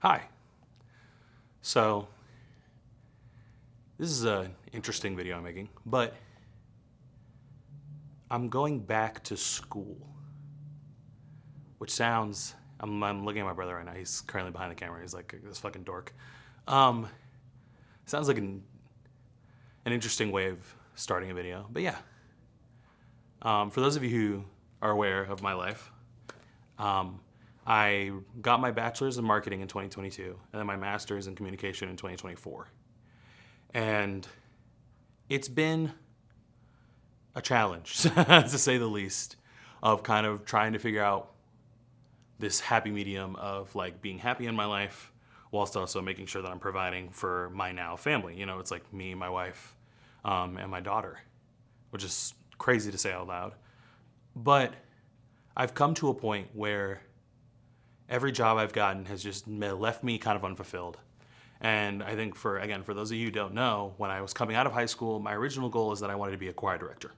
Hi. So, this is an interesting video I'm making, but I'm going back to school, which sounds, I'm looking at my brother right now. He's currently behind the camera. He's like this fucking dork. Um, Sounds like an interesting way of starting a video, but yeah. For those of you who are aware of my life, I got my bachelor's in marketing in 2022 and then my master's in communication in 2024. And it's been a challenge, to say the least, of kind of trying to figure out this happy medium of like being happy in my life whilst also making sure that I'm providing for my now family. You know, it's like me, my wife, and my daughter, which is crazy to say out loud. But I've come to a point where every job I've gotten has just left me kind of unfulfilled. And I think for those of you who don't know, when I was coming out of high school, my original goal is that I wanted to be a choir director.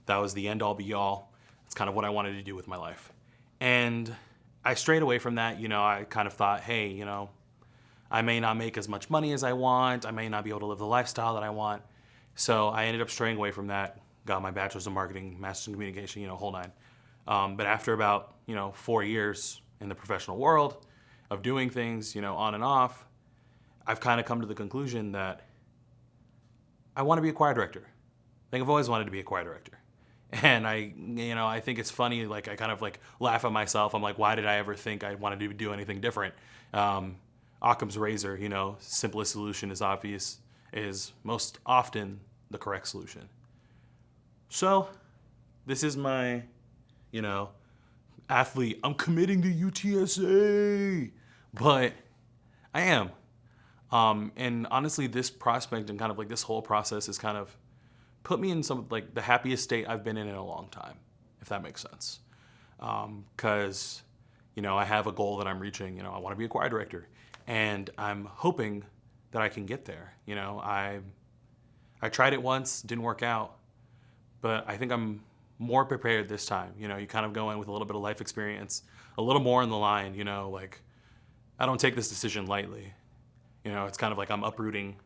That was the end all be all. It's kind of what I wanted to do with my life. And I strayed away from that. You know, I kind of thought, hey, you know, I may not make as much money as I want. I may not be able to live the lifestyle that I want. So I ended up straying away from that, got my bachelor's in marketing, master's in communication, you know, whole nine. But after about, 4 years in the professional world of doing things, on and off, I've kind of come to the conclusion that I want to be a choir director. I think I've always wanted to be a choir director. And I think it's funny, like I kind of like laugh at myself. I'm like, why did I ever think I wanted to do anything different? Occam's razor, simplest solution is obvious, is most often the correct solution. So this is my, athlete. I'm committing to UTSA, but I am. And honestly, this prospect and kind of like this whole process has kind of put me in some like the happiest state I've been in a long time, if that makes sense. Because, I have a goal that I'm reaching. I want to be a choir director, and I'm hoping that I can get there. I tried it once, didn't work out, but I think I'm more prepared this time. You kind of go in with a little bit of life experience, a little more in the line. Like I don't take this decision lightly. It's kind of like I'm uprooting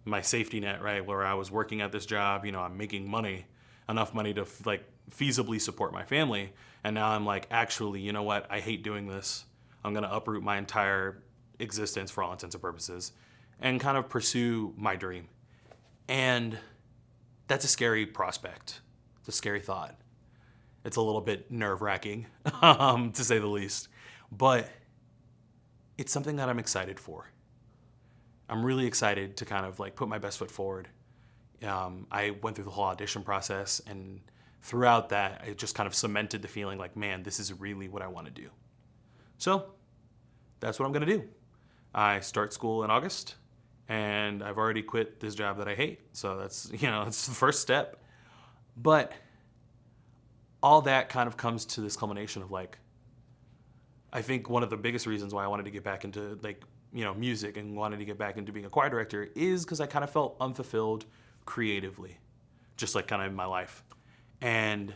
my safety net, right? Where I was working at this job, I'm making money, enough money to like feasibly support my family. And now I'm like, actually, you know what? I hate doing this. I'm going to uproot my entire existence for all intents and purposes and kind of pursue my dream. And that's a scary prospect. It's a scary thought. It's a little bit nerve-wracking, to say the least. But it's something that I'm excited for. I'm really excited to kind of like put my best foot forward. I went through the whole audition process, and throughout that, it just kind of cemented the feeling like, man, this is really what I want to do. So that's what I'm going to do. I start school in August, and I've already quit this job that I hate. So that's, that's the first step. But all that kind of comes to this culmination of like, I think one of the biggest reasons why I wanted to get back into like, music and wanted to get back into being a choir director is because I kind of felt unfulfilled creatively, just like kind of in my life. And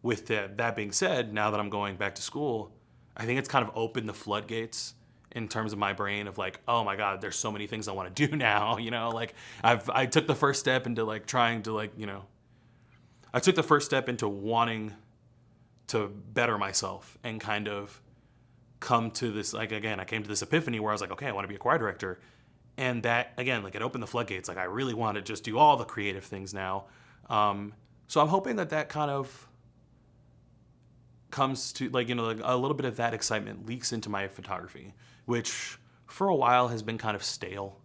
with that being said, now that I'm going back to school, I think it's kind of opened the floodgates in terms of my brain of like, oh my God, there's so many things I want to do now. Like I took the first step into like trying to like, I took the first step into wanting to better myself and kind of come to this, like, again, I came to this epiphany where I was like, okay, I want to be a choir director. And that, again, like it opened the floodgates. Like I really want to just do all the creative things now. So I'm hoping that kind of comes to like, like a little bit of that excitement leaks into my photography, which for a while has been kind of stale.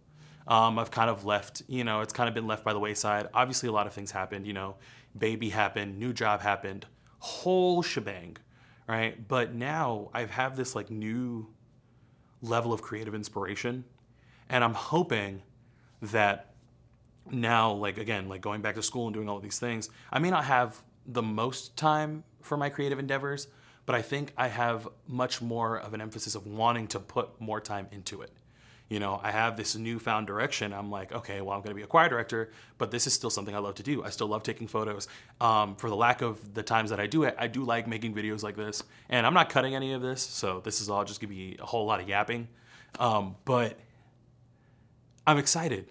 I've kind of left, it's kind of been left by the wayside. Obviously a lot of things happened, baby happened, new job happened, whole shebang. Right. But now I have this like new level of creative inspiration. And I'm hoping that now, like, again, like going back to school and doing all of these things, I may not have the most time for my creative endeavors, but I think I have much more of an emphasis of wanting to put more time into it. I have this newfound direction. I'm like, okay, well, I'm going to be a choir director, but this is still something I love to do. I still love taking photos. For the lack of the times that I do it, I do like making videos like this. And I'm not cutting any of this, so this is all just going to be a whole lot of yapping. But I'm excited.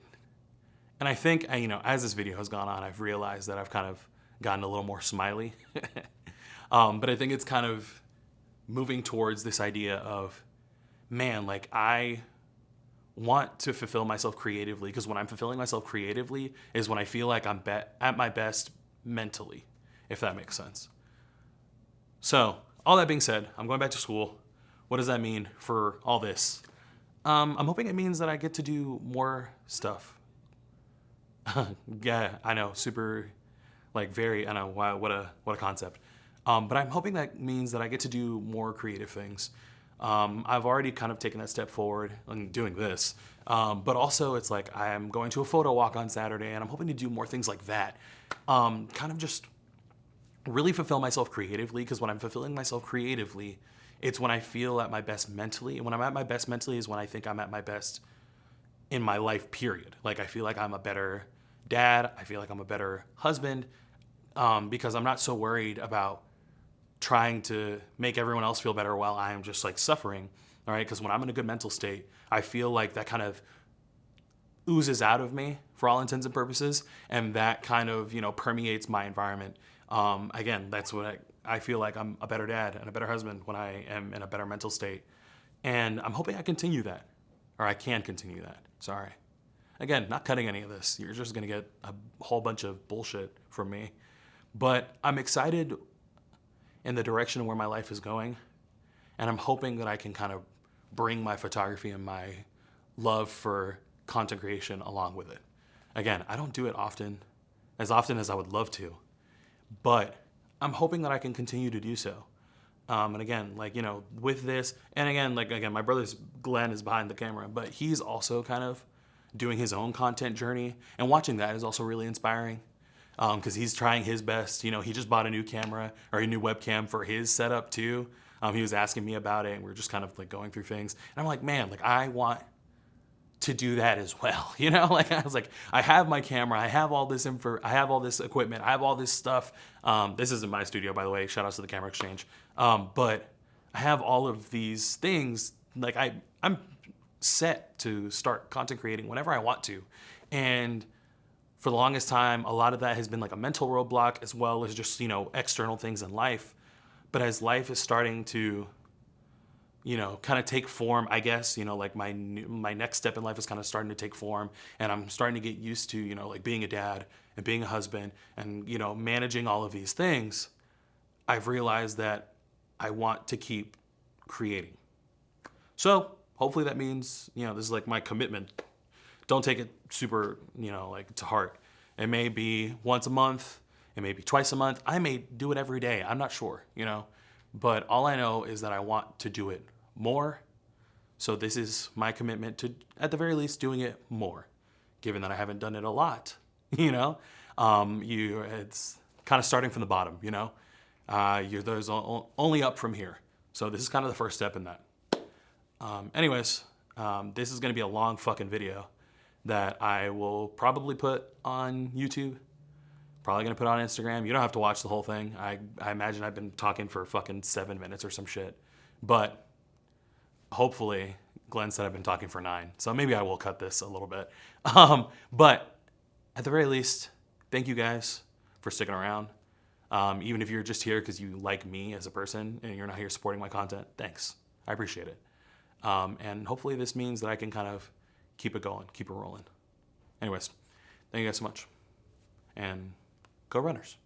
And I think, as this video has gone on, I've realized that I've kind of gotten a little more smiley. But I think it's kind of moving towards this idea of, man, like I want to fulfill myself creatively, because when I'm fulfilling myself creatively is when I feel like I'm at my best mentally, if that makes sense. So all that being said, I'm going back to school. What does that mean for all this? I'm hoping it means that I get to do more stuff. Yeah, I know, super, like very, I know, wow, what a concept. But I'm hoping that means that I get to do more creative things. I've already kind of taken that step forward in doing this. But also it's like I'm going to a photo walk on Saturday, and I'm hoping to do more things like that. Kind of just really fulfill myself creatively, because when I'm fulfilling myself creatively, it's when I feel at my best mentally. And when I'm at my best mentally is when I think I'm at my best in my life, period. Like I feel like I'm a better dad. I feel like I'm a better husband, because I'm not so worried about trying to make everyone else feel better while I'm just like suffering. All right. Because when I'm in a good mental state, I feel like that kind of oozes out of me for all intents and purposes. And that kind of, permeates my environment. Again, that's what I feel like I'm a better dad and a better husband when I am in a better mental state. And I'm hoping I continue that, or I can continue that. Sorry. Again, not cutting any of this. You're just going to get a whole bunch of bullshit from me. But I'm excited in the direction where my life is going. And I'm hoping that I can kind of bring my photography and my love for content creation along with it. Again, I don't do it as often as I would love to, but I'm hoping that I can continue to do so. And again, with this, and again, my brother's Glenn is behind the camera, but he's also kind of doing his own content journey, and watching that is also really inspiring. Because he's trying his best. He just bought a new camera, or a new webcam for his setup too. He was asking me about it, and we're just kind of like going through things. And I'm like, man, like I want to do that as well. Like I was like, I have my camera, I have all this I have all this equipment, I have all this stuff. This isn't my studio, by the way. Shout outs to the Camera Exchange. But I have all of these things. Like I'm set to start content creating whenever I want to, and for the longest time, a lot of that has been like a mental roadblock, as well as just, external things in life. But as life is starting to, kind of take form, I guess, like my next step in life is kind of starting to take form, and I'm starting to get used to, like being a dad and being a husband and, managing all of these things. I've realized that I want to keep creating. So hopefully that means, this is like my commitment. Don't take it super, like to heart. It may be once a month. It may be twice a month. I may do it every day. I'm not sure, But all I know is that I want to do it more. So this is my commitment to, at the very least, doing it more. Given that I haven't done it a lot, it's kind of starting from the bottom, There's only up from here. So this is kind of the first step in that. Anyways, this is going to be a long fucking video that I will probably put on YouTube. Probably going to put on Instagram. You don't have to watch the whole thing. I imagine I've been talking for fucking 7 minutes or some shit. But hopefully, Glenn said I've been talking for 9. So maybe I will cut this a little bit. But at the very least, thank you guys for sticking around. Even if you're just here because you like me as a person and you're not here supporting my content, thanks. I appreciate it. And hopefully this means that I can kind of keep it going, keep it rolling. Anyways, thank you guys so much. And go Runners.